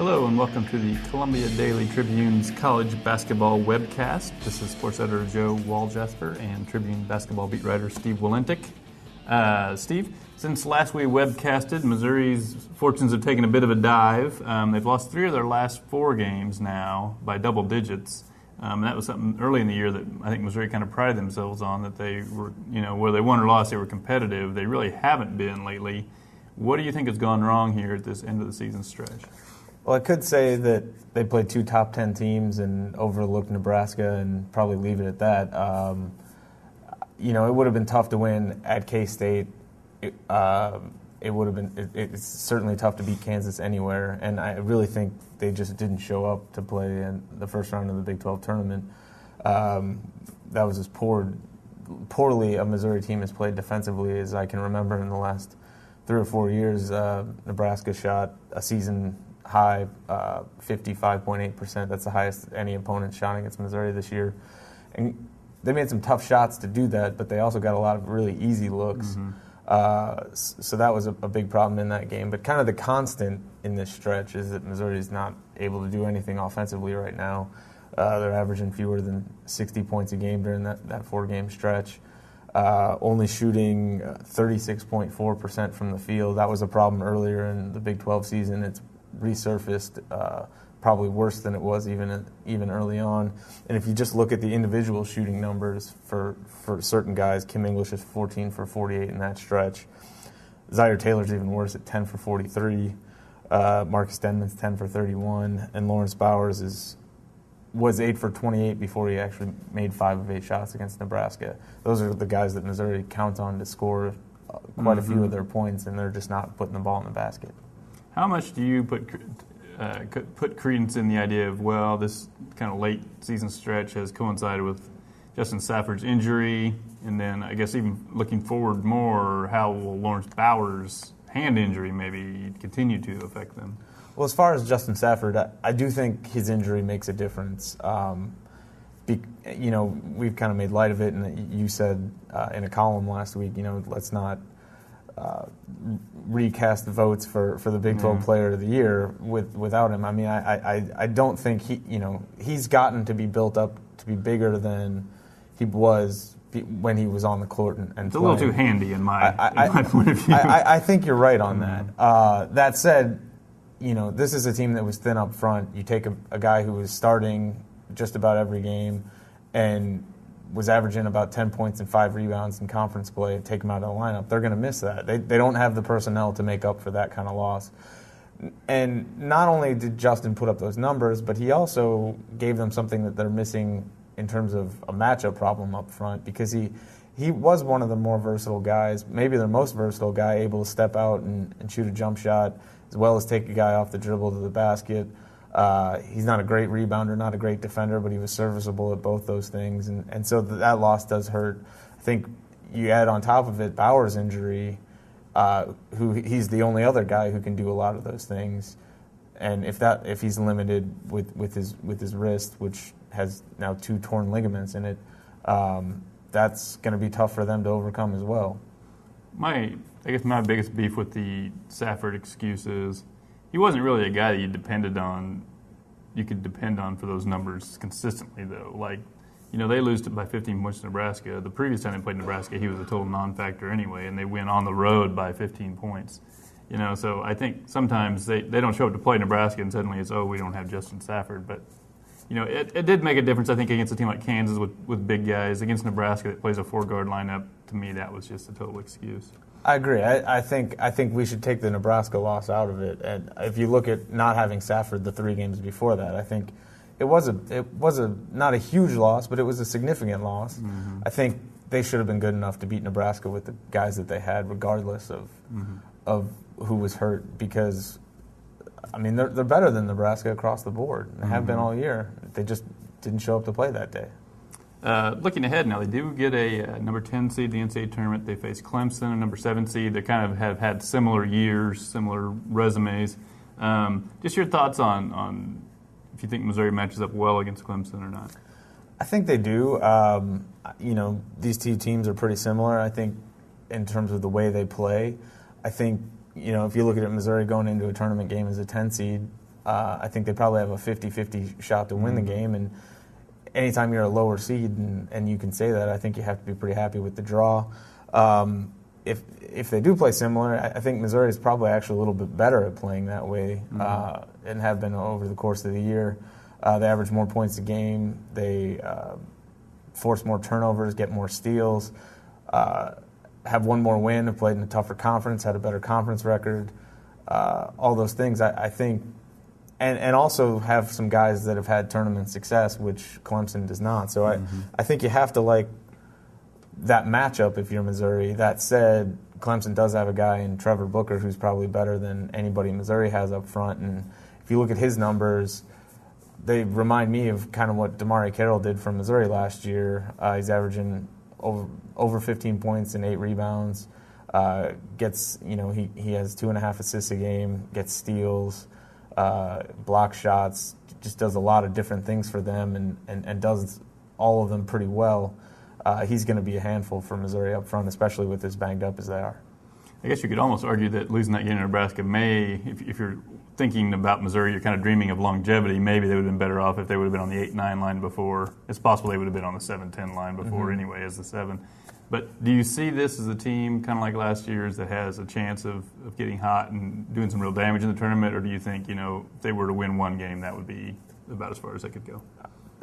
Hello and welcome to the Columbia Daily Tribune's college basketball webcast. This is sports editor Joe Walljasper and Tribune basketball beat writer Steve Walentik. Steve, since last we webcasted, Missouri's fortunes have taken a bit of a dive. They've lost 3 of their last 4 games now by double digits. That was something early in the year that I think Missouri kind of prided themselves on, that they were, whether they won or lost, they were competitive. They really haven't been lately. What do you think has gone wrong here at this end of the season stretch? Well, I could say that they played 2 top 10 teams and overlooked Nebraska and probably leave it at that. It would have been tough to win at K-State. It would have been. It's certainly tough to beat Kansas anywhere, and I really think they just didn't show up to play in the first round of the Big 12 tournament. That was as poorly a Missouri team has played defensively as I can remember in the last 3 or 4 years. Nebraska shot a season high 55.8%. That's the highest any opponent shot against Missouri this year. And they made some tough shots to do that, but they also got a lot of really easy looks. Mm-hmm. So that was a big problem in that game. But kind of the constant in this stretch is that Missouri is not able to do anything offensively right now. They're averaging fewer than 60 points a game during that 4-game stretch. Only shooting 36.4% from the field. That was a problem earlier in the Big 12 season. It's resurfaced, probably worse than it was even early on. And if you just look at the individual shooting numbers for certain guys, Kim English is 14 for 48 in that stretch. Zaire Taylor's even worse at 10 for 43. Marcus Denman's 10 for 31, and Laurence Bowers was 8 for 28 before he actually made 5 of 8 shots against Nebraska. Those are the guys that Missouri counts on to score quite a few of their points, and they're just not putting the ball in the basket. How much do you put credence in the idea of, well, this kind of late season stretch has coincided with Justin Safford's injury, and then I guess even looking forward more, how will Laurence Bowers' hand injury maybe continue to affect them? Well, as far as Justin Safford, I do think his injury makes a difference. We've kind of made light of it, and you said in a column last week, let's not recast the votes for the Big 12 Player of the Year without him. I mean, I don't think he's gotten to be built up to be bigger than he was when he was on the court and it's playing. A little too handy in my point of view. I think you're right on that. That said, this is a team that was thin up front. You take a guy who was starting just about every game and was averaging about 10 points and 5 rebounds in conference play, and take him out of the lineup. They're going to miss that. They don't have the personnel to make up for that kind of loss. And not only did Justin put up those numbers, but he also gave them something that they're missing in terms of a matchup problem up front, because he was one of the more versatile guys, maybe the most versatile guy, able to step out and shoot a jump shot, as well as take a guy off the dribble to the basket. He's not a great rebounder, not a great defender, but he was serviceable at both those things. And so that loss does hurt. I think you add on top of it Bowers' injury, he's the only other guy who can do a lot of those things. And if he's limited with his wrist, which has now 2 torn ligaments in it, that's going to be tough for them to overcome as well. I guess my biggest beef with the Safford excuse is he wasn't really a guy that you could depend on for those numbers consistently, though. Like, they lose by 15 points to Nebraska. The previous time they played Nebraska, he was a total non-factor anyway, and they win on the road by 15 points. So I think sometimes they don't show up to play Nebraska, and suddenly it's, we don't have Justin Safford. But, it did make a difference, I think, against a team like Kansas with big guys. Against Nebraska that plays a 4-guard lineup, to me, that was just a total excuse. I agree. I think we should take the Nebraska loss out of it. And if you look at not having Safford the 3 games before that, I think it was not a huge loss, but it was a significant loss. Mm-hmm. I think they should have been good enough to beat Nebraska with the guys that they had, regardless of who was hurt. Because they're better than Nebraska across the board. They have been all year. They just didn't show up to play that day. Looking ahead now, they do get a number 10 seed in the NCAA tournament. They face Clemson, a number 7 seed. They kind of have had similar years, similar resumes. Just your thoughts on if you think Missouri matches up well against Clemson or not. I think they do. These 2 teams are pretty similar, I think, in terms of the way they play. I think, if you look at it, Missouri going into a tournament game as a 10 seed, I think they probably have a 50-50 shot to win the game. And anytime you're a lower seed and you can say that, I think you have to be pretty happy with the draw. If they do play similar, I think Missouri is probably actually a little bit better at playing that way and have been over the course of the year. They average more points a game. They force more turnovers, get more steals, have one more win, have played in a tougher conference, had a better conference record. All those things, I think, and also have some guys that have had tournament success, which Clemson does not. So I think you have to like that matchup if you're Missouri. That said, Clemson does have a guy in Trevor Booker who's probably better than anybody Missouri has up front. And if you look at his numbers, they remind me of kind of what Damari Carroll did for Missouri last year. He's averaging over 15 points and 8 rebounds. Gets, he has 2.5 assists a game, gets steals, block shots, just does a lot of different things for them and does all of them pretty well. He's going to be a handful for Missouri up front, especially with as banged up as they are. I guess you could almost argue that losing that game to Nebraska may, if you're thinking about Missouri, you're kind of dreaming of longevity. Maybe they would have been better off if they would have been on the 8-9 line before. It's possible they would have been on the 7-10 line before anyway as the 7. But do you see this as a team, kind of like last year's, that has a chance of getting hot and doing some real damage in the tournament? Or do you think, if they were to win one game, that would be about as far as they could go?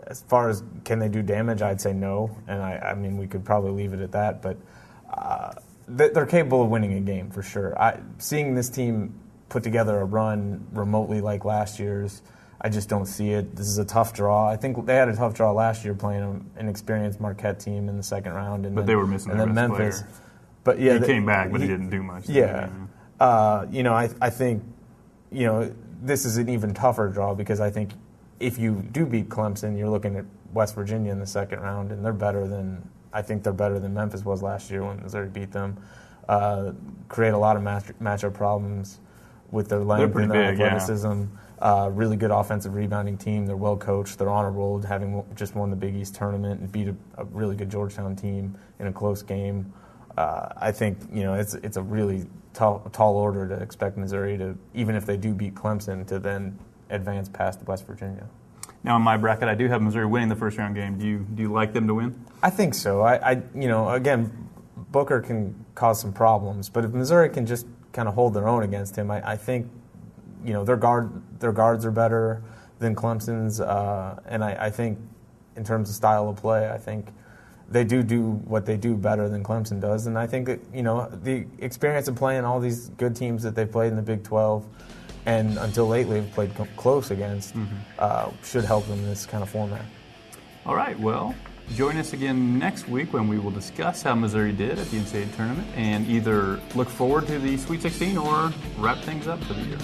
As far as can they do damage, I'd say no. And I mean, we could probably leave it at that. But they're capable of winning a game for sure. Seeing this team put together a run remotely like last year's, I just don't see it. This is a tough draw. I think they had a tough draw last year playing an experienced Marquette team in the second round. But they were missing their best player. But yeah, he came back, but he didn't do much. Yeah. I think, this is an even tougher draw because I think if you do beat Clemson, you're looking at West Virginia in the second round, and they're better than Memphis was last year when Missouri beat them. Create a lot of matchup problems with their length and their athleticism. Really good offensive rebounding team. They're well coached. They're on a roll, having just won the Big East tournament and beat a really good Georgetown team in a close game. I think it's a really tall order to expect Missouri to, even if they do beat Clemson, to then advance past West Virginia. Now in my bracket, I do have Missouri winning the first round game. Do you like them to win? I think so. Again, Booker can cause some problems, but if Missouri can just kind of hold their own against him, I think their guards are better than Clemson's, and I think in terms of style of play, I think they do what they do better than Clemson does, and I think that the experience of playing all these good teams that they've played in the Big 12 and until lately have played close against should help them in this kind of format. All right, well, join us again next week when we will discuss how Missouri did at the NCAA tournament and either look forward to the Sweet 16 or wrap things up for the year.